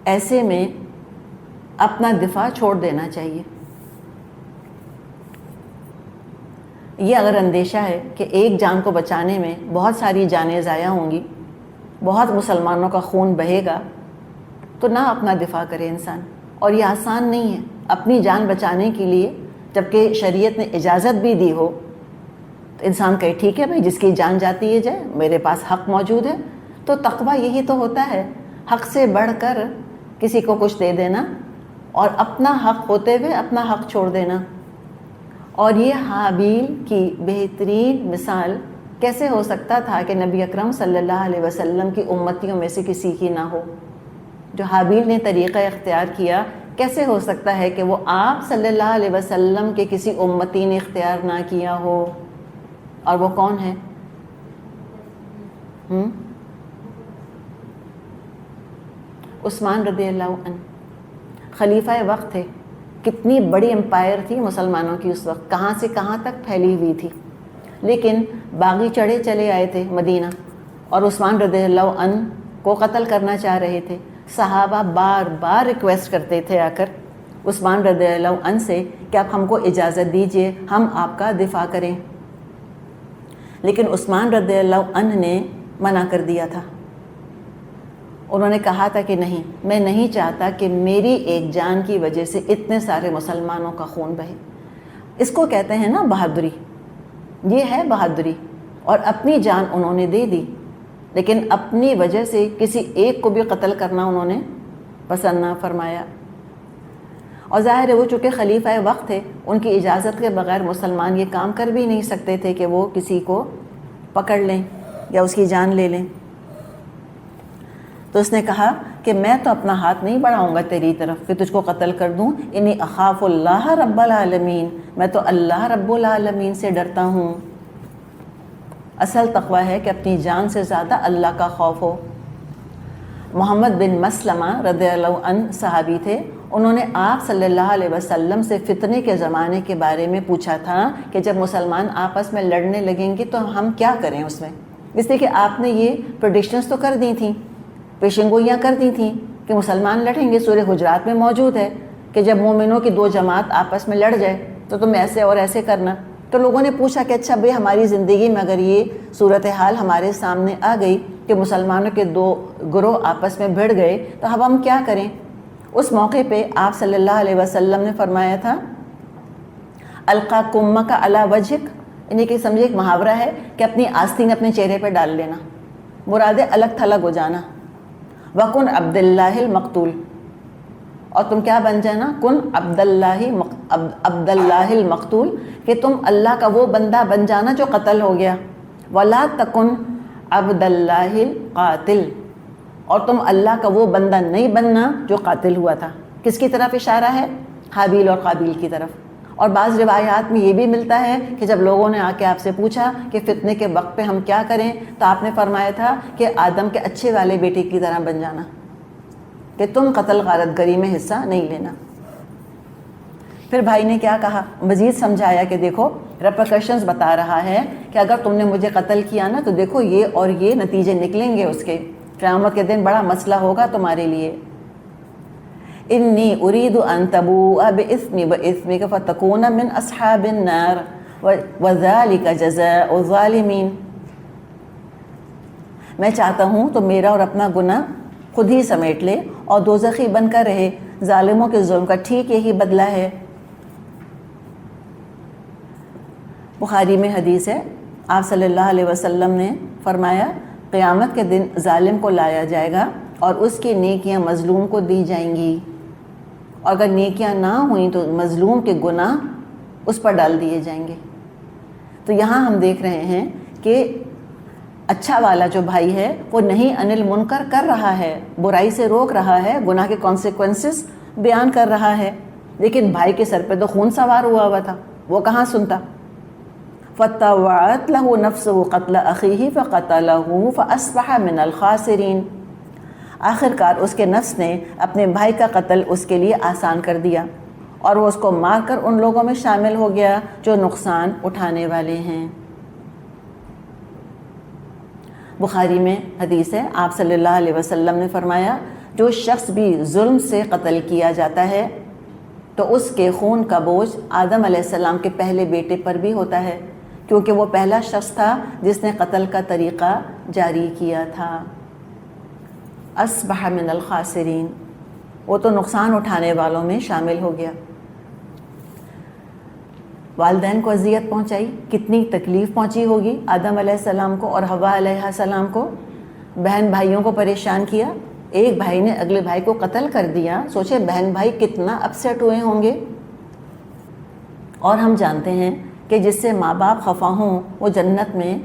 ایسے میں اپنا دفاع چھوڑ دینا چاہیے. یہ اگر اندیشہ ہے کہ ایک جان کو بچانے میں بہت ساری جانیں ضائع ہوں گی، بہت مسلمانوں کا خون بہے گا، تو نہ اپنا دفاع کرے انسان. اور یہ آسان نہیں ہے اپنی جان بچانے کے لیے، جبکہ شریعت نے اجازت بھی دی ہو تو انسان کہے ٹھیک ہے بھائی جس کی جان جاتی ہے جائے، میرے پاس حق موجود ہے. تو تقویٰ یہی تو ہوتا ہے، حق سے بڑھ کر کسی کو کچھ دے دینا اور اپنا حق ہوتے ہوئے اپنا حق چھوڑ دینا. اور یہ حابیل کی بہترین مثال کیسے ہو سکتا تھا کہ نبی اکرم صلی اللہ علیہ وسلم کی امتیوں میں سے کسی کی نہ ہو. جو حابیل نے طریقہ اختیار کیا، کیسے ہو سکتا ہے کہ وہ آپ صلی اللہ علیہ وسلم کے کسی امتی نے اختیار نہ کیا ہو؟ اور وہ کون ہے؟ عثمان رضی اللہ عنہ خلیفہ وقت تھے. کتنی بڑی امپائر تھی مسلمانوں کی اس وقت، کہاں سے کہاں تک پھیلی ہوئی تھی. لیکن باغی چڑھے چلے آئے تھے مدینہ اور عثمان رضی اللہ عنہ کو قتل کرنا چاہ رہے تھے. صحابہ بار بار ریکویسٹ کرتے تھے آ کر عثمان رضی اللہ عنہ سے کہ آپ ہم کو اجازت دیجئے، ہم آپ کا دفاع کریں. لیکن عثمان رضی اللہ عنہ نے منع کر دیا تھا. انہوں نے کہا تھا کہ نہیں، میں نہیں چاہتا کہ میری ایک جان کی وجہ سے اتنے سارے مسلمانوں کا خون بہے. اس کو کہتے ہیں نا بہادری، یہ ہے بہادری. اور اپنی جان انہوں نے دے دی، لیکن اپنی وجہ سے کسی ایک کو بھی قتل کرنا انہوں نے پسند نہ فرمایا. اور ظاہر ہے وہ چونکہ خلیفہ وقت تھے، ان کی اجازت کے بغیر مسلمان یہ کام کر بھی نہیں سکتے تھے کہ وہ کسی کو پکڑ لیں یا اس کی جان لے لیں. تو اس نے کہا کہ میں تو اپنا ہاتھ نہیں بڑھاؤں گا تیری طرف کہ تجھ کو قتل کر دوں. انی اخاف اللہ رب العالمین، میں تو اللہ رب العالمین سے ڈرتا ہوں. اصل تقویٰ ہے کہ اپنی جان سے زیادہ اللہ کا خوف ہو. محمد بن مسلمہ رضی اللہ عنہ صحابی تھے. انہوں نے آپ صلی اللہ علیہ وسلم سے فتنے کے زمانے کے بارے میں پوچھا تھا کہ جب مسلمان آپس میں لڑنے لگیں گے تو ہم کیا کریں اس میں. اس لیے کہ آپ نے یہ پریڈکشنز تو کر دی تھیں، پیشنگوئیاں کر دی تھیں کہ مسلمان لڑیں گے. سورہ حجرات میں موجود ہے کہ جب مومنوں کی دو جماعت آپس میں لڑ جائے تو تم ایسے اور ایسے کرنا. تو لوگوں نے پوچھا کہ اچھا بھئی ہماری زندگی میں اگر یہ صورتحال ہمارے سامنے آ گئی کہ مسلمانوں کے دو گروہ آپس میں بھڑ گئے تو اب ہم کیا کریں. اس موقع پہ آپ صلی اللہ علیہ وسلم نے فرمایا تھا القا کمک علی وجہک، یعنی کہ سمجھے ایک محاورہ ہے کہ اپنی آستین اپنے چہرے پہ ڈال لینا، مراد الگ تھلگ ہو جانا. وکن عبد اللہ المقتول، اور تم کیا بن جانا، کن عبد اللہ المقتول، کہ تم اللہ کا وہ بندہ بن جانا جو قتل ہو گیا. ولا تکن عبد اللہ القاتل، اور تم اللہ کا وہ بندہ نہیں بننا جو قاتل ہوا تھا. کس کی طرف اشارہ ہے؟ حابیل اور قابیل کی طرف. اور بعض روایات میں یہ بھی ملتا ہے کہ جب لوگوں نے آ کے آپ سے پوچھا کہ فتنے کے وقت پہ ہم کیا کریں، تو آپ نے فرمایا تھا کہ آدم کے اچھے والے بیٹے کی طرح بن جانا، کہ تم قتل غارت گری میں حصہ نہیں لینا. پھر بھائی نے کیا کہا، مزید سمجھایا کہ دیکھو ریپرکشنز بتا رہا ہے کہ اگر تم نے مجھے قتل کیا نا تو دیکھو یہ اور یہ نتیجے نکلیں گے اس کے، قیامت کے دن بڑا مسئلہ ہوگا تمہارے لیے. انی ارید ان تبوء باسمی واسمک فتکون من اصحاب النار وذلک جزاء الظالمین. میں چاہتا ہوں تو میرا اور اپنا گناہ خود ہی سمیٹ لے اور دوزخی بن کر رہے، ظالموں کے ظلم کا ٹھیک یہی بدلہ ہے. بخاری میں حدیث ہے، آپ صلی اللہ علیہ وسلم نے فرمایا قیامت کے دن ظالم کو لایا جائے گا اور اس کی نیکیاں مظلوم کو دی جائیں گی، اور اگر نیکیاں نہ ہوئیں تو مظلوم کے گناہ اس پر ڈال دیے جائیں گے. تو یہاں ہم دیکھ رہے ہیں کہ اچھا والا جو بھائی ہے وہ نہیں انل منکر کر رہا ہے، برائی سے روک رہا ہے، گناہ کے کانسیکوینسز بیان کر رہا ہے، لیکن بھائی کے سر پہ تو خون سوار ہوا تھا، وہ کہاں سنتا. فَطَوَّعَتْ لَهُ نَفْسُهُ قَتْلَ أَخِيهِ فَقَتَلَهُ فَأَصْبَحَ مِنَ الْخَاسِرِينَ. آخرکار اس کے نفس نے اپنے بھائی کا قتل اس کے لیے آسان کر دیا اور وہ اس کو مار کر ان لوگوں میں شامل ہو گیا جو نقصان اٹھانے والے ہیں. بخاری میں حدیث ہے، آپ صلی اللہ علیہ وسلم نے فرمایا جو شخص بھی ظلم سے قتل کیا جاتا ہے تو اس کے خون کا بوجھ آدم علیہ السلام کے پہلے بیٹے پر بھی ہوتا ہے، کیونکہ وہ پہلا شخص تھا جس نے قتل کا طریقہ جاری کیا تھا. اصبح من الخاسرین، وہ تو نقصان اٹھانے والوں میں شامل ہو گیا. والدین کو اذیت پہنچائی، کتنی تکلیف پہنچی ہوگی آدم علیہ السلام کو اور حوا علیہ السلام کو. بہن بھائیوں کو پریشان کیا، ایک بھائی نے اگلے بھائی کو قتل کر دیا، سوچے بہن بھائی کتنا اپسیٹ ہوئے ہوں گے. اور ہم جانتے ہیں کہ جس سے ماں باپ خفا ہوں وہ جنت میں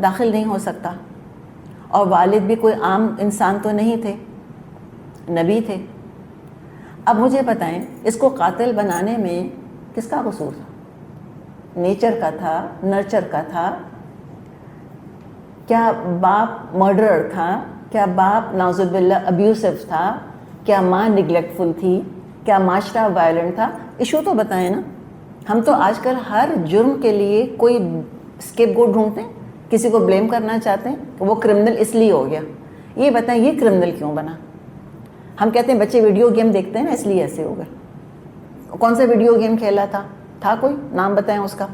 داخل نہیں ہو سکتا. اور والد بھی کوئی عام انسان تو نہیں تھے، نبی تھے. اب مجھے بتائیں اس کو قاتل بنانے میں کس کا قصور تھا؟ نیچر کا تھا، نرچر کا تھا؟ کیا باپ مرڈرر تھا؟ کیا باپ نعوذ باللہ ابیوسو تھا؟ کیا ماں نگلیکٹفل تھی؟ کیا معاشرہ وائلنٹ تھا؟ ایشو تو بتائیں نا. ہم تو آج کل ہر جرم کے لیے کوئی اسکیپ گوٹ ڈھونڈتے ہیں، کسی کو بلیم کرنا چاہتے ہیں کہ وہ کرمنل اس لیے ہو گیا. یہ بتائیں یہ کرمنل کیوں بنا؟ ہم کہتے ہیں بچے ویڈیو گیم دیکھتے ہیں نا اس لیے ایسے ہو گئے. کون سا ویڈیو گیم کھیلا تھا کوئی نام بتائیں اس کا؟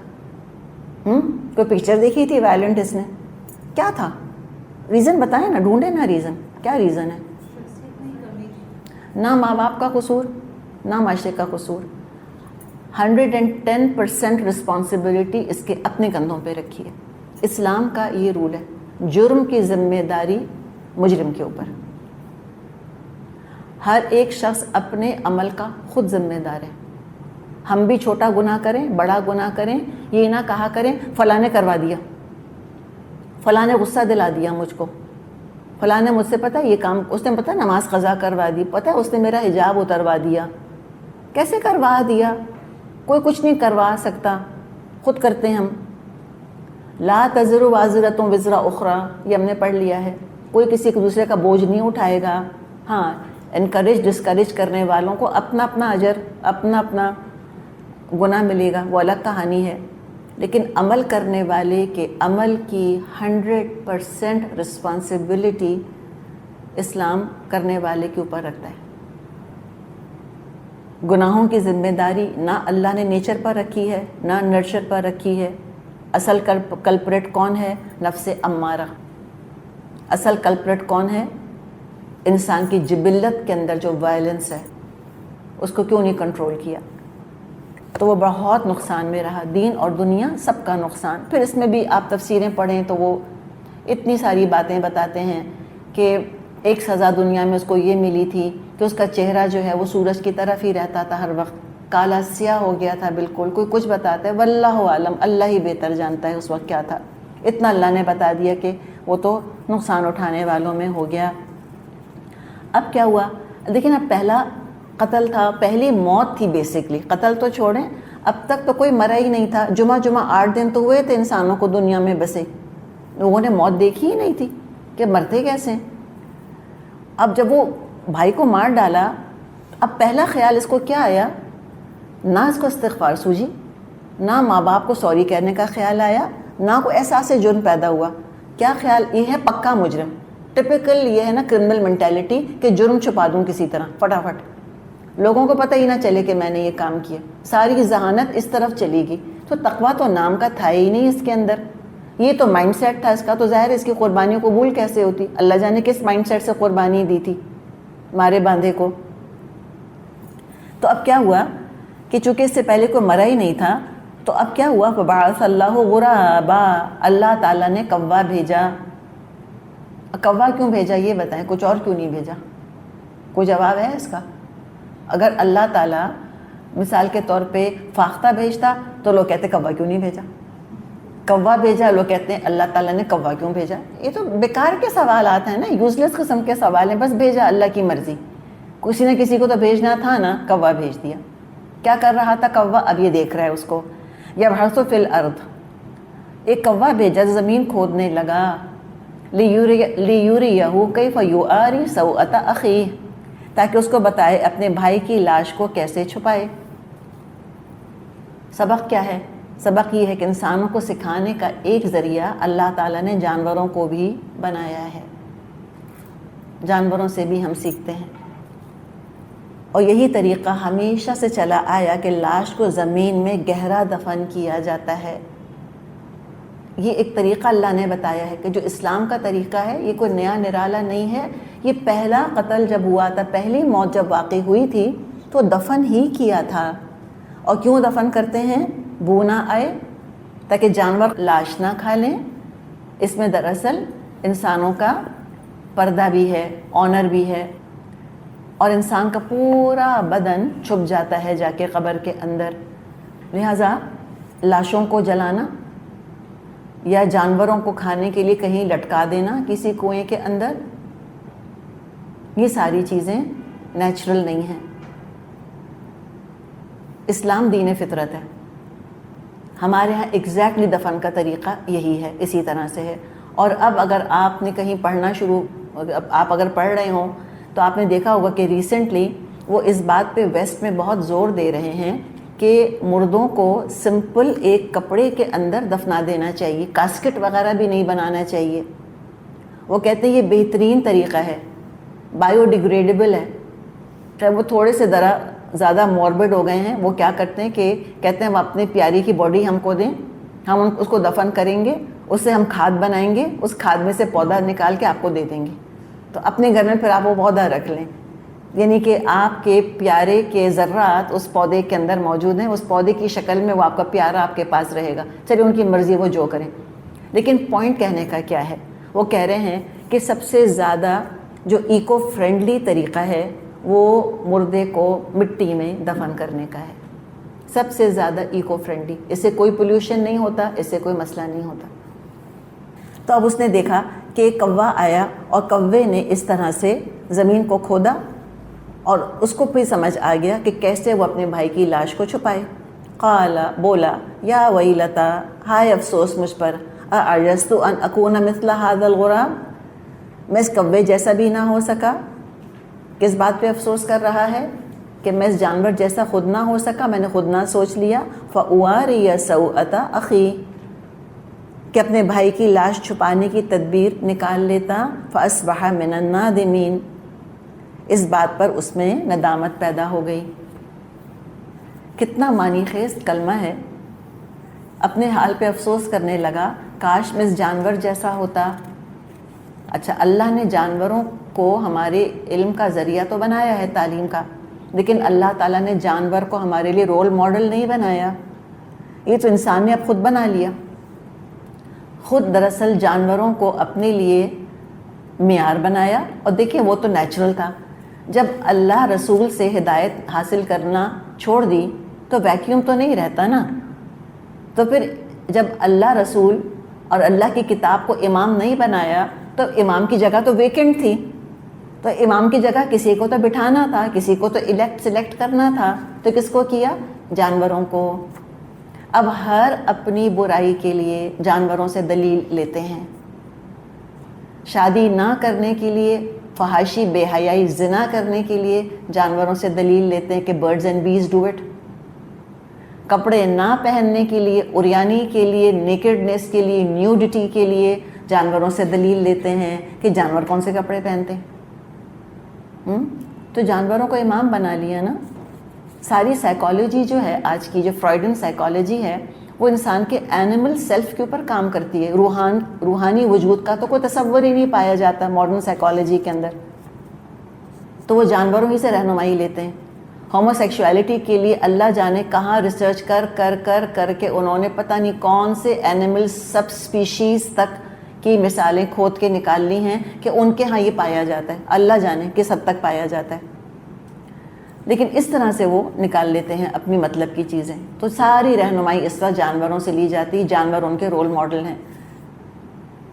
کوئی پکچر دیکھی تھی وائلنٹ اس نے؟ کیا تھا ریزن؟ بتائیں نا، ڈھونڈیں نا ریزن. کیا ریزن ہے؟ نہ ماں باپ کا قصور، نہ معاشرے کا قصور. 110% رسپانسبلٹی اس کے اپنے کندھوں پہ رکھی ہے. اسلام کا یہ رول ہے، جرم کی ذمہ داری مجرم کے اوپر. ہر ایک شخص اپنے عمل کا خود ذمہ دار ہے. ہم بھی چھوٹا گناہ کریں، بڑا گناہ کریں، یہ نہ کہا کریں فلاں نے کروا دیا، فلاں نے غصہ دلا دیا مجھ کو، فلاں نے مجھ سے پتہ یہ کام، اس نے پتہ نماز قضا کروا دی، پتہ اس نے میرا حجاب اتروا دیا. کیسے کروا دیا؟ کوئی کچھ نہیں کروا سکتا، خود کرتے ہیں ہم. لا تزر وازرۃ وزر اخری، یہ ہم نے پڑھ لیا ہے. کوئی کسی کو دوسرے کا بوجھ نہیں اٹھائے گا. ہاں، انکریج ڈسکریج کرنے والوں کو اپنا اپنا اجر، اپنا اپنا گناہ ملے گا، وہ الگ کہانی ہے. لیکن عمل کرنے والے کے عمل کی 100% رسپانسبلٹی اسلام کرنے والے کے اوپر رکھتا ہے. گناہوں کی ذمہ داری نہ اللہ نے نیچر پر رکھی ہے، نہ نرچر پر رکھی ہے. اصل کلپریٹ کون ہے؟ نفس امارہ. اصل کلپریٹ کون ہے؟ انسان کی جبلت کے اندر جو وائلنس ہے. اس کو کیوں نہیں کنٹرول کیا؟ تو وہ بہت نقصان میں رہا، دین اور دنیا سب کا نقصان۔ پھر اس میں بھی آپ تفسیریں پڑھیں تو وہ اتنی ساری باتیں بتاتے ہیں کہ ایک سزا دنیا میں اس کو یہ ملی تھی کہ اس کا چہرہ جو ہے وہ سورج کی طرف ہی رہتا تھا، ہر وقت کالا سیاہ ہو گیا تھا بالکل، کوئی کچھ بتاتا ہے، واللہ عالم، اللہ ہی بہتر جانتا ہے اس وقت کیا تھا۔ اتنا اللہ نے بتا دیا کہ وہ تو نقصان اٹھانے والوں میں ہو گیا۔ اب کیا ہوا؟ دیکھیں اب پہلا قتل تھا، پہلی موت تھی بیسکلی، قتل تو چھوڑیں، اب تک تو کوئی مرا ہی نہیں تھا، جمعہ 8 دن تو ہوئے تھے انسانوں کو دنیا میں بسے، لوگوں نے موت دیکھی ہی نہیں تھی کہ مرتے کیسے ہیں۔ اب جب وہ بھائی کو مار ڈالا، اب پہلا خیال اس کو کیا آیا؟ نہ اس کو استغفار سوجی، نہ ماں باپ کو سوری کہنے کا خیال آیا، نہ کوئی احساس جرم پیدا ہوا۔ کیا خیال؟ یہ ہے پکا مجرم، ٹپیکل یہ ہے نا کرمنل مینٹیلٹی کہ جرم چھپا دوں کسی طرح فٹافٹ، لوگوں کو پتہ ہی نہ چلے کہ میں نے یہ کام کیا، ساری ذہانت اس طرف چلی گئی۔ تو تقویٰ تو نام کا تھا ہی نہیں اس کے اندر، یہ تو مائنڈ سیٹ تھا اس کا، تو ظاہر ہے اس کی قربانی قبول کیسے ہوتی؟ اللہ جانے کس مائنڈ سیٹ سے قربانی دی تھی مارے باندھے کو۔ تو اب کیا ہوا کہ چونکہ اس سے پہلے کوئی مرا ہی نہیں تھا، تو اب کیا ہوا؟ فبعث اللہ غرابا، اللہ تعالیٰ نے کوا بھیجا۔ کوا کیوں بھیجا یہ بتائیں، کچھ اور کیوں نہیں بھیجا؟ کوئی جواب ہے اس کا؟ اگر اللہ تعالیٰ مثال کے طور پہ فاختہ بھیجتا تو لوگ کہتے کوا کیوں نہیں بھیجا، کوا بھیجا لوگ کہتے ہیں اللہ تعالیٰ نے کوا کیوں بھیجا۔ یہ تو بیکار کے سوالات ہیں نا، یوزلیس قسم کے سوال ہیں، بس بھیجا اللہ کی مرضی، کسی نہ کسی کو تو بھیجنا تھا نا، کوا بھیج دیا۔ کیا کر رہا تھا کوا؟ اب یہ دیکھ رہا ہے اس کو، یبحث فی الارض، ایک کوا بھیجا زمین کھودنے لگا، لیوریہ کیف یواری سوءۃ اخیہ، تاکہ اس کو بتائے اپنے بھائی کی لاش کو کیسے چھپائے۔ سبق کیا ہے؟ سبق یہ ہے کہ انسانوں کو سکھانے کا ایک ذریعہ اللہ تعالیٰ نے جانوروں کو بھی بنایا ہے، جانوروں سے بھی ہم سیکھتے ہیں، اور یہی طریقہ ہمیشہ سے چلا آیا کہ لاش کو زمین میں گہرا دفن کیا جاتا ہے۔ یہ ایک طریقہ اللہ نے بتایا ہے کہ جو اسلام کا طریقہ ہے، یہ کوئی نیا نرالا نہیں ہے۔ یہ پہلا قتل جب ہوا تھا، پہلی موت جب واقع ہوئی تھی تو دفن ہی کیا تھا۔ اور کیوں دفن کرتے ہیں؟ بو نہ آئے، تاکہ جانور لاش نہ کھا لیں۔ اس میں دراصل انسانوں کا پردہ بھی ہے، آنر بھی ہے، اور انسان کا پورا بدن چھپ جاتا ہے جا کے قبر کے اندر۔ لہٰذا لاشوں کو جلانا یا جانوروں کو کھانے کے لیے کہیں لٹکا دینا کسی کنویں کے اندر، یہ ساری چیزیں نیچرل نہیں ہیں۔ اسلام دین فطرت ہے، ہمارے ہاں ایگزیکٹلی دفن کا طریقہ یہی ہے، اسی طرح سے ہے۔ اور اب اگر آپ نے کہیں پڑھنا آپ اگر پڑھ رہے ہوں تو آپ نے دیکھا ہوگا کہ ریسنٹلی وہ اس بات پہ ویسٹ میں بہت زور دے رہے ہیں کہ مردوں کو سمپل ایک کپڑے کے اندر دفنا دینا چاہیے، کاسکٹ وغیرہ بھی نہیں بنانا چاہیے۔ وہ کہتے ہیں یہ بہترین طریقہ ہے، بایو ڈیگریڈیبل ہے۔ چاہے وہ تھوڑے سے ذرا زیادہ موربڈ ہو گئے ہیں، وہ کیا کرتے ہیں کہ کہتے ہیں ہم اپنے پیاری کی باڈی ہم کو دیں، ہم اس کو دفن کریں گے، اس سے ہم کھاد بنائیں گے، اس کھاد میں سے پودا نکال کے آپ کو دے دیں گے، تو اپنے گھر میں پھر آپ وہ پودا رکھ لیں۔ یعنی کہ آپ کے پیارے کے ذرات اس پودے کے اندر موجود ہیں، اس پودے کی شکل میں وہ آپ کا پیارا آپ کے پاس رہے گا۔ چلیے ان کی مرضی، وہ جو کریں، لیکن پوائنٹ کہنے کا کیا ہے؟ وہ کہہ رہے ہیں کہ سب سے زیادہ جو ایکو فرینڈلی طریقہ ہے وہ مردے کو مٹی میں دفن کرنے کا ہے، سب سے زیادہ ایکو فرینڈلی۔ اس سے کوئی پولیوشن نہیں ہوتا، اس سے کوئی مسئلہ نہیں ہوتا۔ تو اب اس نے دیکھا کہ ایک کوا آیا اور کوے نے اس طرح سے زمین کو کھودا، اور اس کو پھر سمجھ آ گیا کہ کیسے وہ اپنے بھائی کی لاش کو چھپائے۔ قال، بولا، یا ویلتا، ہائے افسوس مجھ پر، اعجزت ان اکون مثل هذا الغراب، میں اس کوے جیسا بھی نہ ہو سکا۔ کس بات پہ افسوس کر رہا ہے؟ کہ میں اس جانور جیسا خود نہ ہو سکا، میں نے خود نہ سوچ لیا۔ فَأُوَارِيَ سَوْءَةَ أَخِي، کہ اپنے بھائی کی لاش چھپانے کی تدبیر نکال لیتا۔ فَأَصْبَحَ مِنَ النَّادِمِينَ، اس بات پر اس میں ندامت پیدا ہو گئی۔ کتنا معنی خیز کلمہ ہے۔ اپنے حال پہ افسوس کرنے لگا، کاش میں اس جانور جیسا ہوتا۔ اچھا، اللہ نے جانوروں کو ہمارے علم کا ذریعہ تو بنایا ہے، تعلیم کا، لیکن اللہ تعالیٰ نے جانور کو ہمارے لیے رول ماڈل نہیں بنایا، یہ تو انسان نے اب خود بنا لیا. خود دراصل جانوروں کو اپنے لیے معیار بنایا. اور دیکھیں وہ تو نیچرل تھا. جب اللہ رسول سے ہدایت حاصل کرنا چھوڑ دی تو ویکیوم تو نہیں رہتا نا. تو پھر جب اللہ رسول اور اللہ کی کتاب کو امام نہیں بنایا تو امام کی جگہ تو ویکنٹ تھی. تو امام کی جگہ کسی کو تو بٹھانا تھا، کسی کو تو سلیکٹ کرنا تھا. تو کس کو کیا؟ جانوروں کو. اب ہر اپنی برائی کے لیے جانوروں سے دلیل لیتے ہیں. شادی نہ کرنے کے لیے، فحاشی بے حیائی زنا کرنے کے لیے جانوروں سے دلیل لیتے ہیں کہ birds and bees do it. کپڑے نہ پہننے کے لیے، اوریانی کے لیے، نیکڈنیس کے لیے، نیوڈٹی کے لیے جانوروں سے دلیل لیتے ہیں کہ جانور کون سے کپڑے پہنتے ہیں. تو جانوروں کو امام بنا لیا نا. ساری سائیکالوجی جو ہے آج کی، جو فرائیڈن سائیکالوجی ہے، وہ انسان کے اینیمل سیلف کے اوپر کام کرتی ہے. روحانی وجود کا تو کوئی تصور ہی نہیں پایا جاتا ماڈرن سائیکالوجی کے اندر. تو وہ جانوروں ہی سے رہنمائی لیتے ہیں. ہومو سیکشولیٹی کے لیے اللہ جانے کہاں ریسرچ کر کے انہوں نے پتہ نہیں کون سے اینیمل سب اسپیشیز تک کی مثالیں کھود کے نکال لی ہیں کہ ان کے ہاں یہ پایا جاتا ہے. اللہ جانے کس حد تک پایا جاتا ہے. لیکن اس طرح سے وہ نکال لیتے ہیں اپنی مطلب کی چیزیں. تو ساری رہنمائی اس طرح جانوروں سے لی جاتی. جانور ان کے رول ماڈل ہیں.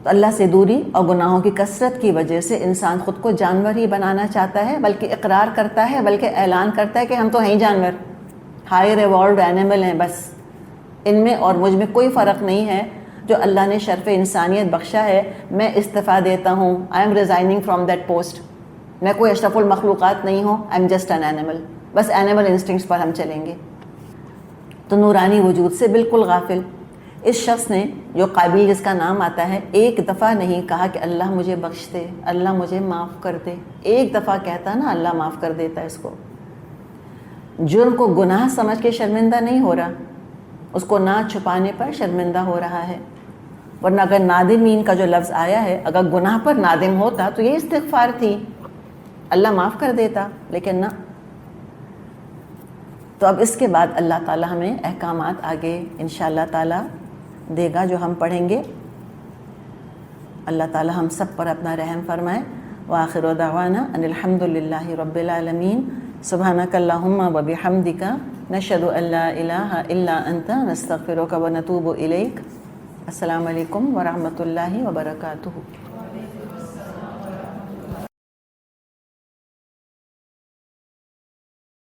تو اللہ سے دوری اور گناہوں کی کثرت کی وجہ سے انسان خود کو جانور ہی بنانا چاہتا ہے، بلکہ اقرار کرتا ہے، بلکہ اعلان کرتا ہے کہ ہم تو ہیں جانور، ہائر ایوالوڈ اینیمل ہیں. بس ان میں اور مجھ میں کوئی فرق نہیں ہے. جو اللہ نے شرف انسانیت بخشا ہے، میں استعفیٰ دیتا ہوں. I am resigning from that post. میں کوئی اشرف المخلوقات نہیں ہوں. I am just an animal. بس اینیمل انسٹنکٹس پر ہم چلیں گے. تو نورانی وجود سے بالکل غافل اس شخص نے، جو قابل جس کا نام آتا ہے، ایک دفعہ نہیں کہا کہ اللہ مجھے بخش دے، اللہ مجھے معاف کر دے. ایک دفعہ کہتا نا اللہ معاف کر دیتا ہے اس کو. جرم کو گناہ سمجھ کے شرمندہ نہیں ہو رہا، اس کو نہ چھپانے پر شرمندہ ہو رہا ہے. ورنہ اگر نادمین کا جو لفظ آیا ہے، اگر گناہ پر نادم ہوتا تو یہ استغفار تھی، اللہ معاف کر دیتا. لیکن نہ. تو اب اس کے بعد اللہ تعالی ہمیں احکامات آگے انشاءاللہ تعالی دے گا جو ہم پڑھیں گے. اللہ تعالی ہم سب پر اپنا رحم فرمائے. وآخر دعوانا ان الحمد للہ رب العالمین. سبحانک اللہم وبحمدک نشہد ان لا الہ الا انت نستغفرک ونتوب الیک. السلام علیکم ورحمۃ اللہ وبرکاتہ.